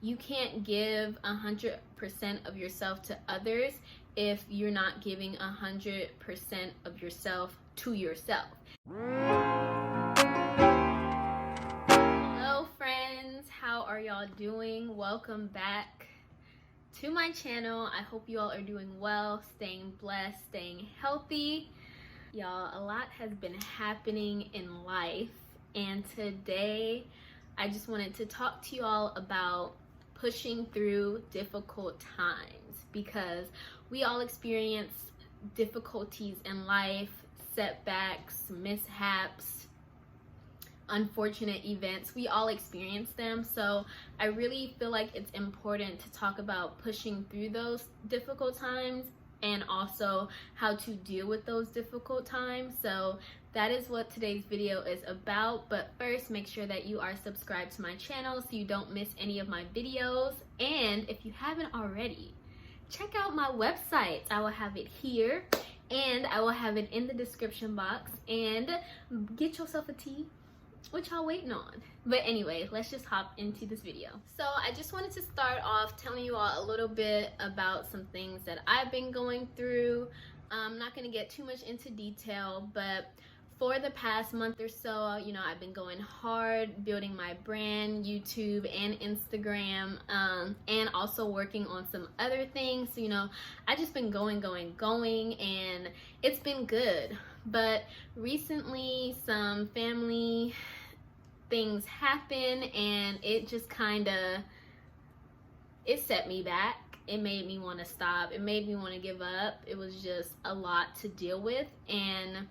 you can't give 100% of yourself to others if you're not giving 100% of yourself to yourself. Hello friends, how are y'all doing? Welcome back to my channel. I hope you all are doing well, staying blessed, staying healthy. Y'all, a lot has been happening in life, and today I just wanted to talk to you all about pushing through difficult times, because we all experience difficulties in life, setbacks, mishaps, unfortunate events. We all experience them. So I really feel like it's important to talk about pushing through those difficult times and also how to deal with those difficult times. So that is what today's video is about. But first, make sure that you are subscribed to my channel so you don't miss any of my videos. And if you haven't already, check out my website. I will have it here and I will have it in the description box. And get yourself a tea. What y'all waiting on? But anyway, let's just hop into this video. So I just wanted to start off telling you all a little bit about some things that I've been going through. I'm not going to get too much into detail, but for the past month or so, I've been going hard building my brand, YouTube and Instagram, and also working on some other things. I just been going, and it's been good. But recently some family things happen, and it just it set me back. It made me want to stop. It made me want to give up. It was just a lot to deal with, and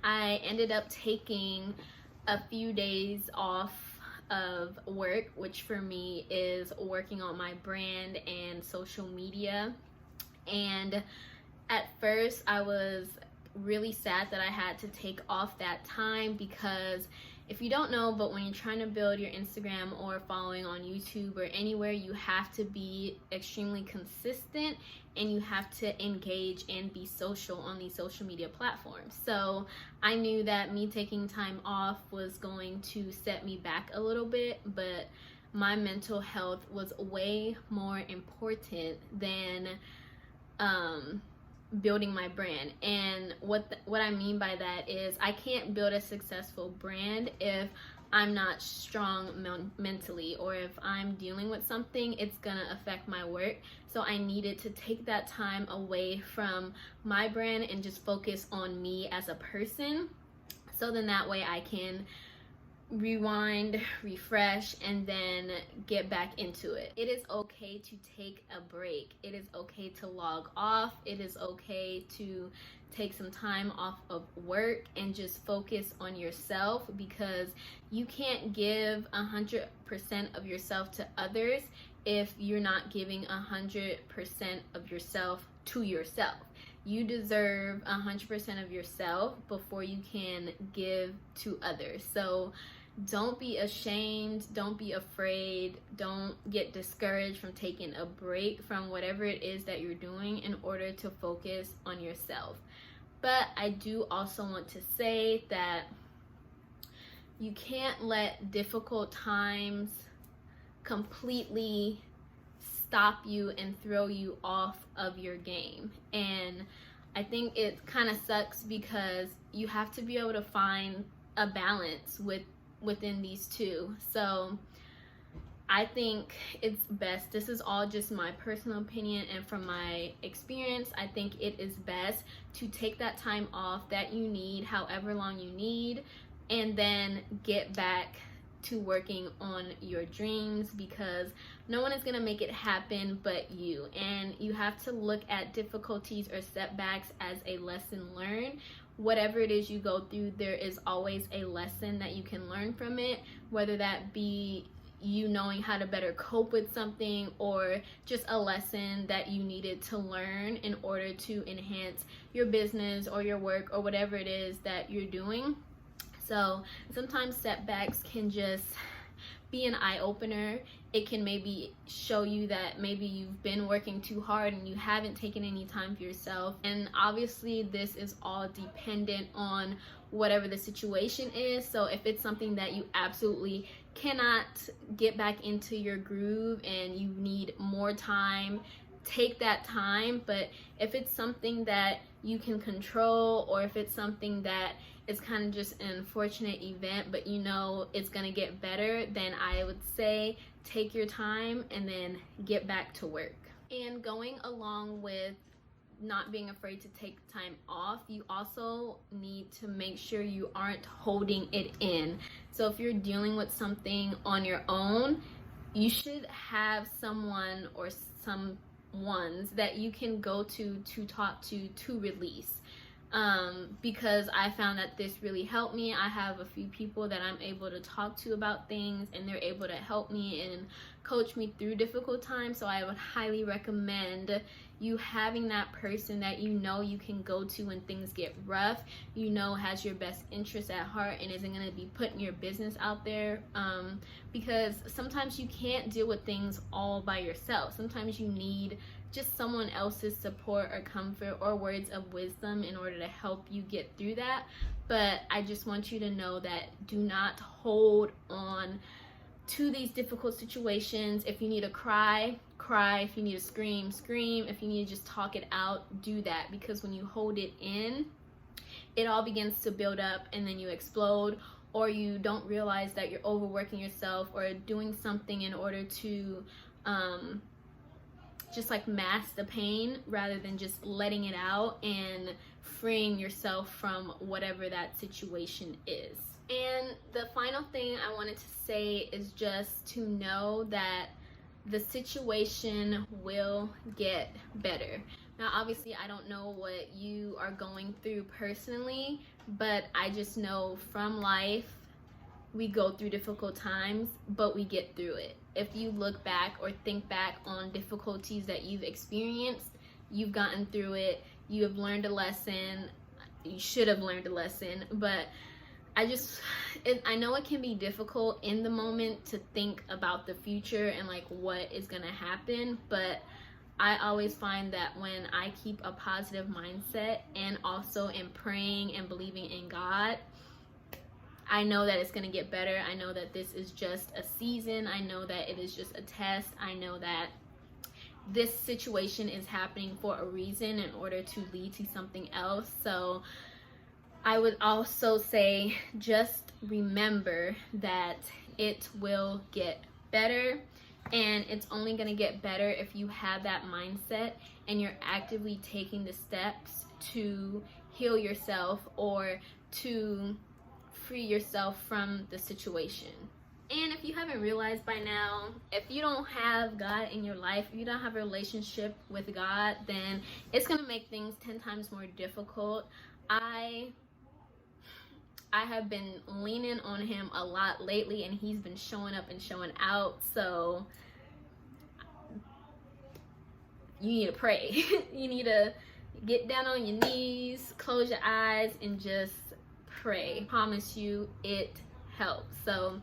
I ended up taking a few days off of work, which for me is working on my brand and social media. And at first I was really sad that I had to take off that time, because if you don't know, but when you're trying to build your Instagram or following on YouTube or anywhere, you have to be extremely consistent and you have to engage and be social on these social media platforms. So I knew that me taking time off was going to set me back a little bit, but my mental health was way more important than building my brand. And what I mean by that is I can't build a successful brand if I'm not strong mentally, or if I'm dealing with something, it's gonna affect my work. So I needed to take that time away from my brand and just focus on me as a person, so then that way I can rewind, refresh, and then get back into it. It is okay to take a break. It is okay to log off. It is okay to take some time off of work and just focus on yourself, because you can't give 100% of yourself to others if you're not giving 100% of yourself to yourself. You deserve 100% of yourself before you can give to others. So don't be ashamed, don't be afraid, don't get discouraged from taking a break from whatever it is that you're doing in order to focus on yourself. But I do also want to say that you can't let difficult times completely stop you and throw you off of your game. And I think it kind of sucks, because you have to be able to find a balance within these two. So I think it's best, this is all just my personal opinion and from my experience, I think it is best to take that time off that you need, however long you need, and then get back to working on your dreams, because no one is going to make it happen but you. And you have to look at difficulties or setbacks as a lesson learned. Whatever it is you go through, there is always a lesson that you can learn from it, whether that be you knowing how to better cope with something, or just a lesson that you needed to learn in order to enhance your business or your work or whatever it is that you're doing. So sometimes setbacks can just be an eye-opener. It can maybe show you that maybe you've been working too hard and you haven't taken any time for yourself. And obviously this is all dependent on whatever the situation is. So if it's something that you absolutely cannot get back into your groove and you need more time, take that time. But if it's something that you can control, or if it's something that is kind of just an unfortunate event but you know it's gonna get better, then I would say take your time and then get back to work. And going along with not being afraid to take time off, you also need to make sure you aren't holding it in. So if you're dealing with something on your own, you should have someone or some ones that you can go to talk to release. Because I found that this really helped me. I have a few people that I'm able to talk to about things, and they're able to help me and coach me through difficult times. So I would highly recommend you having that person that you know you can go to when things get rough, you know has your best interest at heart and isn't going to be putting your business out there. Because sometimes you can't deal with things all by yourself. Sometimes you need just someone else's support or comfort or words of wisdom in order to help you get through that. But I just want you to know that do not hold on to these difficult situations. If you need to cry, cry. If you need to scream, scream. If you need to just talk it out, do that. Because when you hold it in, it all begins to build up and then you explode, or you don't realize that you're overworking yourself or doing something in order to just like mask the pain rather than just letting it out and freeing yourself from whatever that situation is. And the final thing I wanted to say is just to know that the situation will get better. Now, obviously, I don't know what you are going through personally, but I just know from life, we go through difficult times, but we get through it. If you look back or think back on difficulties that you've experienced, you've gotten through it, you have learned a lesson, you should have learned a lesson. But I know it can be difficult in the moment to think about the future and like what is gonna happen, but I always find that when I keep a positive mindset and also am praying and believing in God, I know that it's going to get better. I know that this is just a season. I know that it is just a test. I know that this situation is happening for a reason in order to lead to something else. So I would also say just remember that it will get better, and it's only going to get better if you have that mindset and you're actively taking the steps to heal yourself or to free yourself from the situation. And if you haven't realized by now, if you don't have God in your life, if you don't have a relationship with God, then it's going to make things 10 times more difficult. I have been leaning on him a lot lately, and he's been showing up and showing out. So you need to pray. You need to get down on your knees, close your eyes, and just pray. I promise you it helps. So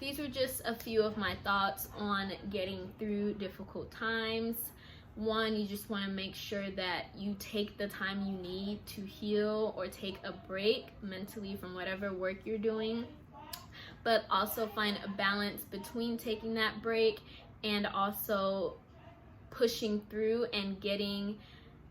these were just a few of my thoughts on getting through difficult times. One, you just want to make sure that you take the time you need to heal or take a break mentally from whatever work you're doing, but also find a balance between taking that break and also pushing through and getting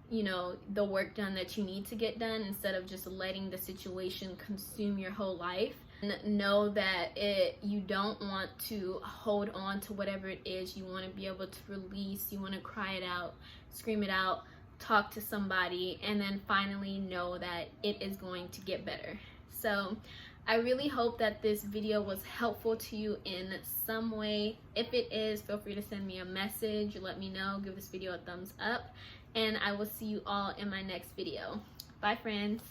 the work done that you need to get done, instead of just letting the situation consume your whole life. And know that you don't want to hold on to whatever it is. You want to be able to release, you want to cry it out, scream it out, talk to somebody, and then finally know that it is going to get better. So I really hope that this video was helpful to you in some way. If it is, feel free to send me a message, let me know, give this video a thumbs up, and I will see you all in my next video. Bye, friends.